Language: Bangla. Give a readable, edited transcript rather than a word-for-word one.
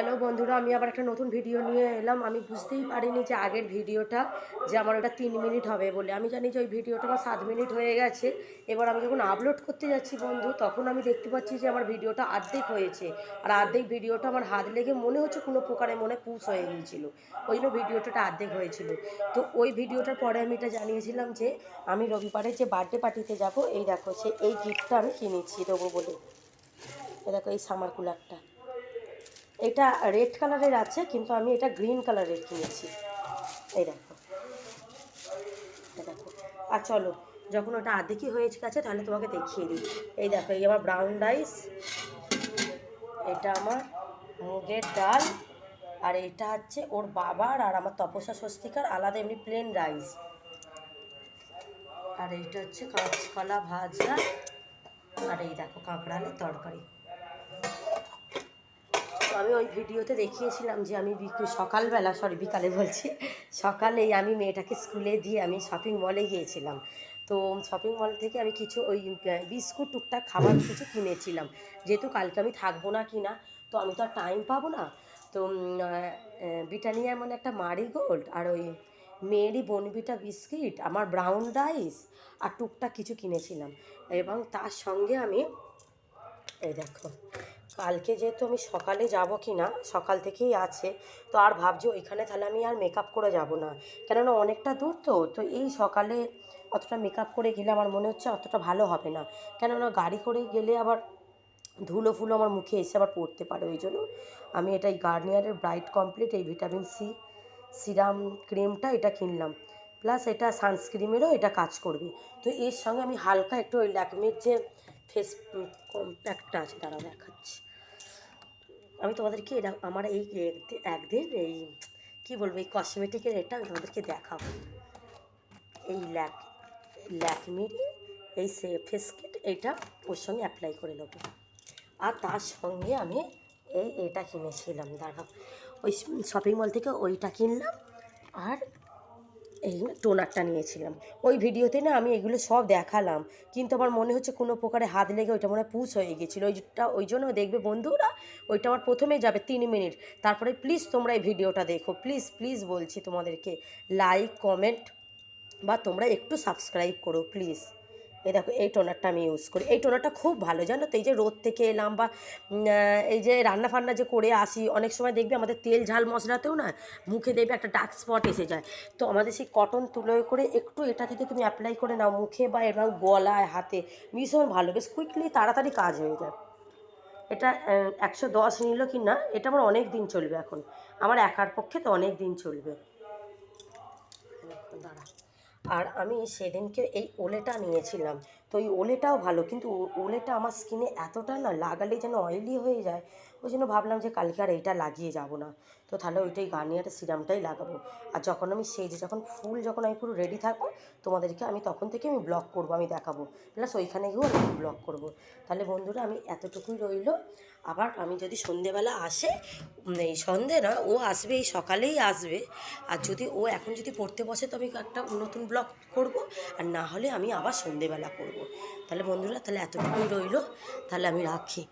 হ্যালো বন্ধুরা, আমি আবার একটা নতুন ভিডিও নিয়ে এলাম। আমি বুঝতেই পারিনি যে আগের ভিডিওটা যে আমার ওটা 3 মিনিট হবে বলে। আমি জানি যে ওই ভিডিওটা আমার 7 মিনিট হয়ে গেছে। এবার আমি যখন আপলোড করতে যাচ্ছি বন্ধু, তখন আমি দেখতে পাচ্ছি যে আমার ভিডিওটা অর্ধেক হয়েছে। আর অর্ধেক ভিডিওটা আমার হাত লেগে মনে হচ্ছে কোনো প্রকারে মনে পুশ হয়ে গিয়েছিল, ওই জন্য ভিডিওটা অর্ধেক হয়েছিল। তো ওই ভিডিওটার পরে আমি এটা জানিয়েছিলাম যে আমি রবিবারে যে বার্থডে পার্টিতে যাব, এই দেখো সে এই গিফটটা আমি কিনেছি দেবো বলে। এই দেখো এই সামার কুলারটা, এটা রেড কালারের আছে কিন্তু আমি এটা গ্রিন কালারের কিনেছি। এই দেখো, এই দেখো। আর চলো, যখন ওটা আর্ধেকই হয়ে গেছে তাহলে তোমাকে দেখিয়ে দিই। এই দেখো, এই আমার ব্রাউন রাইস, এটা আমার মুগের ডাল, আর এটা হচ্ছে ওর বাবার আর আমার তপস্যা স্বস্তিকার আলাদা এমনি প্লেন রাইস, আর এইটা হচ্ছে কাঁচকলা ভাজা, আর এই দেখো কাঁকড়ালের তরকারি। তো আমি ওই ভিডিওতে দেখিয়েছিলাম যে আমি সকালবেলা, বিকালে বলছি, সকালেই আমি মেয়েটাকে স্কুলে দিয়ে আমি শপিং মলে গিয়েছিলাম। তো শপিং মল থেকে আমি কিছু ওই বিস্কুট টুকটাক খাবার কিছু কিনেছিলাম, যেহেতু কালকে আমি থাকবো না কিনা, তো আমি তো আর টাইম পাবো না। তো ব্রিটানিয়া মানে একটা মারিগোল্ড, আর ওই মেয়েরই বনবিটা বিস্কিট, আমার ব্রাউন রাইস, আর টুকটাক কিছু কিনেছিলাম। এবং তার সঙ্গে আমি, এই দেখো, কালকে যেহেতু আমি সকালে যাব কি না, সকাল থেকেই আছে, তো আর ভাবছি ওইখানে তাহলে আমি আর মেকআপ করে যাব না, কেননা অনেকটা দূর, তো তো এই সকালে অতটা মেকআপ করে গেলে আমার মনে হচ্ছে অতটা ভালো হবে না, কেননা গাড়ি করে গেলে আবার ধুলো ফুলো আমার মুখে এসে আবার পড়তে পারে। ওই জন্য আমি এটা এই গার্নিয়ারের ব্রাইট কমপ্লিট এই ভিটামিন সি সিরাম ক্রিমটা এটা কিনলাম, প্লাস এটা সানস্ক্রিমেরও এটা কাজ করবে। তো এর সঙ্গে আমি হালকা একটু ওই ল্যাকমির যে ফেস কম্প্যাক্টটা আছে, তারা দেখাচ্ছি। আমি তোমাদেরকে এটা আমার এই একদিন এই কী বলবো, এই কসমেটিকের এটা আমি তোমাদেরকে দেখাবো। এই ল্যাকমির এই ফেস কিট, এইটা ওর সঙ্গে অ্যাপ্লাই করে নেবো। আর তার সঙ্গে আমি এটা কিনেছিলাম, দাঁড়াও, ওই শপিং মল থেকে ওইটা কিনলাম, আর এই টোনারটা নিয়েছিলাম। ওই ভিডিওতে না আমি এগুলো সব দেখালাম, কিন্তু আমার মনে হচ্ছে কোনো প্রকারে হাত লেগে ওইটা মনে হয় পুশ হয়ে গেছিলো, ওই জন্য দেখবে বন্ধুরা, ওইটা আমার প্রথমেই যাবে 3 মিনিট। তারপরে প্লিজ তোমরা এই ভিডিওটা দেখো, প্লিজ প্লিজ বলছি তোমাদেরকে, লাইক কমেন্ট বা তোমরা একটু সাবস্ক্রাইব করো প্লিজ। এই দেখো, এই টোনারটা আমি ইউজ করি, এই টোনারটা খুব ভালো, জানো তো। এই যে রোদ থেকে এলাম বা এই যে রান্না ফান্না যে করে আসি, অনেক সময় দেখবে আমাদের তেল ঝাল মশলাতেও না মুখে দেখবে একটা ডার্ক স্পট এসে যায়। তো আমাদের সেই কটন তুলোয় করে একটু এটা থেকে তুমি অ্যাপ্লাই করে নাও মুখে বা এরকম গলায়, হাতে, ভীষণ ভালো, বেশ কুইকলি তাড়াতাড়ি কাজ হয়ে যায়। এটা 110 নিল কি না, এটা আমার অনেক দিন চলবে, এখন আমার একার পক্ষে তো অনেক দিন চলবে। দাঁড়া, আর আমি সেদিনকে এই ওলেটা নিয়েছিলাম, তো এই ওলেটাও ভালো, কিন্তু ওলেটা আমার স্কিনে এতটা না লাগালে যেন অয়েলি হয়ে যায়, ওই জন্য ভাবলাম যে কালকে আর এইটা লাগিয়ে যাব না, তো তাহলে ওইটাই গার্নিয়ারের সিরামটাই লাগাবো। আর যখন আমি সেজে যখন আমি পুরো রেডি থাকবো, তোমাদেরকে আমি তখন থেকে আমি ব্লগ করবো, আমি দেখাবো, প্লাস ওইখানে গিয়েও আমি ব্লগ করবো। তাহলে বন্ধুরা আমি এতটুকুই রইলো। আবার আমি যদি সন্ধেবেলা আসে, এই সন্ধে না, ও আসবে এই সকালেই আসবে, আর যদি ও এখন যদি পড়তে বসে তো আমি একটা নতুন ব্লগ করব, আর না হলে আমি আবার সন্ধেবেলা করব। তাহলে বন্ধুরা, তাহলে এতটুকুই রইলো, তাহলে আমি রাখি।